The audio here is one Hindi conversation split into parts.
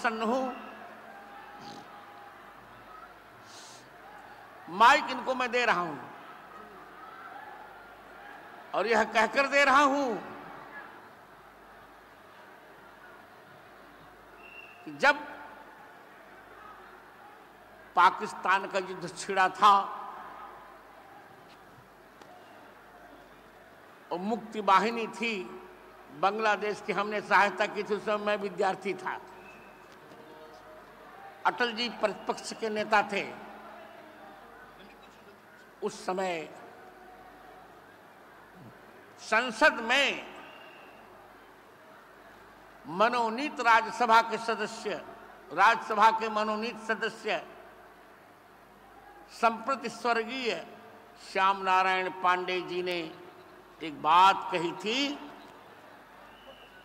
प्रसन्न हूं। माइक इनको मैं दे रहा हूं और यह कहकर दे रहा हूं कि जब पाकिस्तान का युद्ध छिड़ा था और मुक्ति वाहिनी थी बांग्लादेश की, हमने सहायता की थी। उस समय मैं विद्यार्थी था। अटल जी प्रतिपक्ष के नेता थे। उस समय संसद में मनोनीत राज्यसभा के मनोनीत सदस्य संप्रति स्वर्गीय श्याम नारायण पांडे जी ने एक बात कही थी।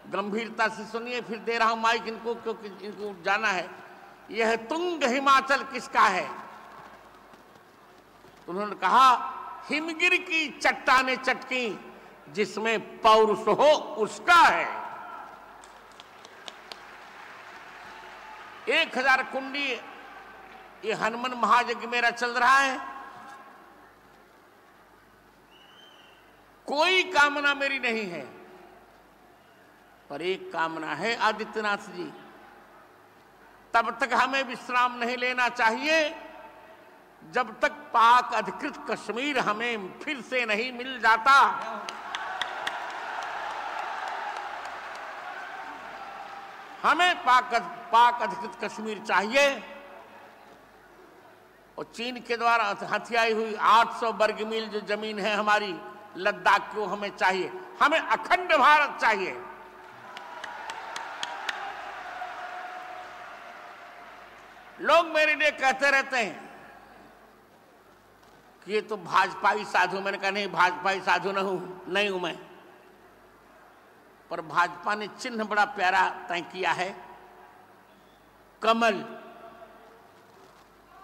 गंभीरता से सुनिए, फिर दे रहा हूं माइक इनको, क्योंकि इनको जाना है। यह तुंग हिमाचल किसका है? उन्होंने कहा, हिमगिर की चट्टाने चटकी जिसमें पौरुष हो उसका है। 1000 कुंडी ये हनुमान महायज्ञ मेरा चल रहा है। कोई कामना मेरी नहीं है, पर एक कामना है आदित्यनाथ जी, तब तक हमें विश्राम नहीं लेना चाहिए जब तक पाक अधिकृत कश्मीर हमें फिर से नहीं मिल जाता। हमें पाक अधिकृत कश्मीर चाहिए और चीन के द्वारा हथियाई हुई 800 वर्ग मील जो जमीन है हमारी लद्दाख को हमें चाहिए। हमें अखंड भारत चाहिए। लोग मेरे लिए कहते रहते हैं कि ये तो भाजपाई साधु। मैंने कहा नहीं, भाजपाई साधु नहीं हूं मैं, पर भाजपा ने चिन्ह बड़ा प्यारा तय किया है, कमल।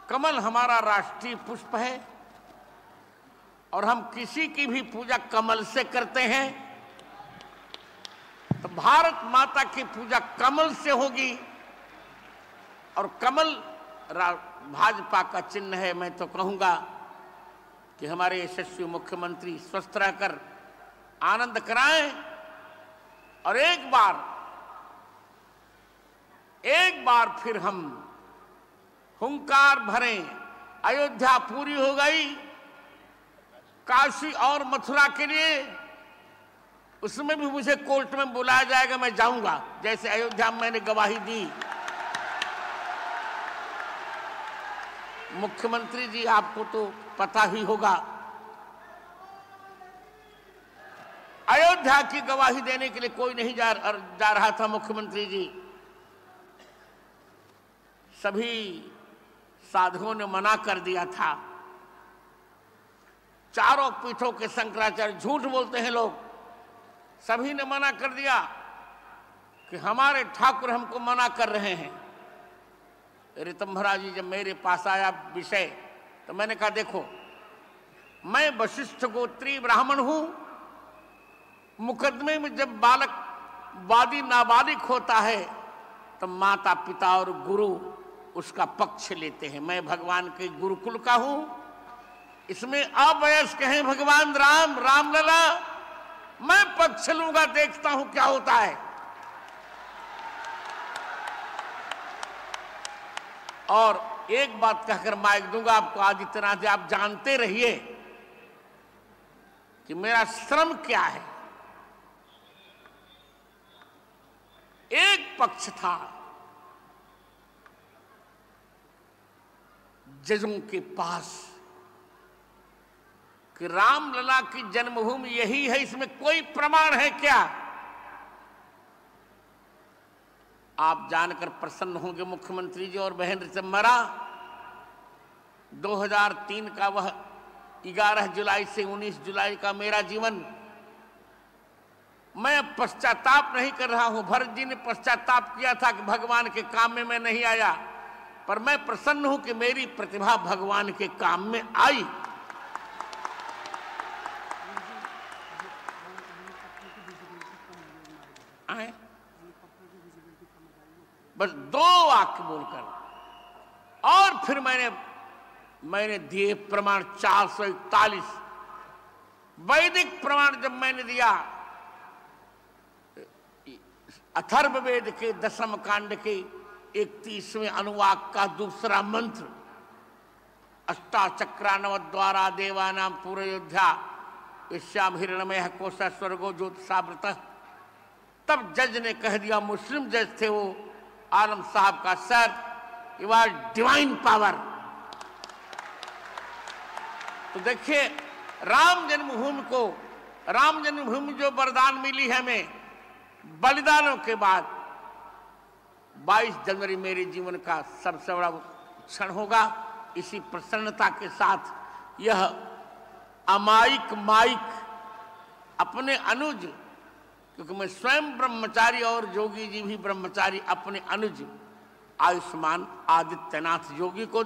कमल हमारा राष्ट्रीय पुष्प है और हम किसी की भी पूजा कमल से करते हैं, तो भारत माता की पूजा कमल से होगी। और कमल भाजपा का चिन्ह है। मैं तो कहूंगा कि हमारे यशस्वी मुख्यमंत्री स्वस्थ रहकर आनंद कराएं और एक बार फिर हम हुंकार भरें। अयोध्या पूरी हो गई, काशी और मथुरा के लिए उसमें भी मुझे कोर्ट में बुलाया जाएगा, मैं जाऊंगा। जैसे अयोध्या में मैंने गवाही दी। मुख्यमंत्री जी, आपको तो पता ही होगा, अयोध्या की गवाही देने के लिए कोई नहीं जा रहा था। मुख्यमंत्री जी, सभी साधुओं ने मना कर दिया था। चारों पीठों के शंकराचार्य, झूठ बोलते हैं लोग, सभी ने मना कर दिया कि हमारे ठाकुर हमको मना कर रहे हैं। ऋतंभरा जी जब मेरे पास आया विषय, तो मैंने कहा देखो, मैं वशिष्ठ गोत्री ब्राह्मण हूं। मुकदमे में जब बालक वादी नाबालिग होता है तो माता पिता और गुरु उसका पक्ष लेते हैं। मैं भगवान के गुरुकुल का हूं, इसमें अवयस्क हैं भगवान रामलला। मैं पक्ष लूंगा, देखता हूं क्या होता है। और एक बात कहकर माइक दूंगा आपको, आदित्यनाथ जी, आप जानते रहिए कि मेरा श्रम क्या है। एक पक्ष था जजों के पास कि रामलला की जन्मभूमि यही है, इसमें कोई प्रमाण है क्या? आप जानकर प्रसन्न होंगे मुख्यमंत्री जी और बहन ऋतंभरा, 2003 का वह 11 जुलाई से 19 जुलाई का मेरा जीवन, मैं पश्चाताप नहीं कर रहा हूं। भरत जी ने पश्चाताप किया था कि भगवान के काम में मैं नहीं आया, पर मैं प्रसन्न हूं कि मेरी प्रतिभा भगवान के काम में आई। बस 2 वाक्य बोलकर। और फिर मैंने दिए प्रमाण 441 वैदिक प्रमाण। जब मैंने दिया अथर्ववेद के 10वें कांड के 31वें अनुवाक का दूसरा मंत्र, अष्टाचक्रानवद्वारा देवानां पूर्वयोध्या यस्याम हिरण्मयः कोशः स्वर्गो ज्योतिषावृतः। तब जज ने कह दिया, मुस्लिम जज थे वो, आलम साहब का sir, you are divine power. तो देखिए राम जन्मभूमि जो वरदान मिली है हमें बलिदानों के बाद, 22 जनवरी मेरे जीवन का सबसे बड़ा क्षण होगा। इसी प्रसन्नता के साथ यह अमायिक माइक अपने अनुज, क्योंकि मैं स्वयं ब्रह्मचारी और जोगी जी भी ब्रह्मचारी, अपने अनुज आयुष्मान आदित्यनाथ योगी को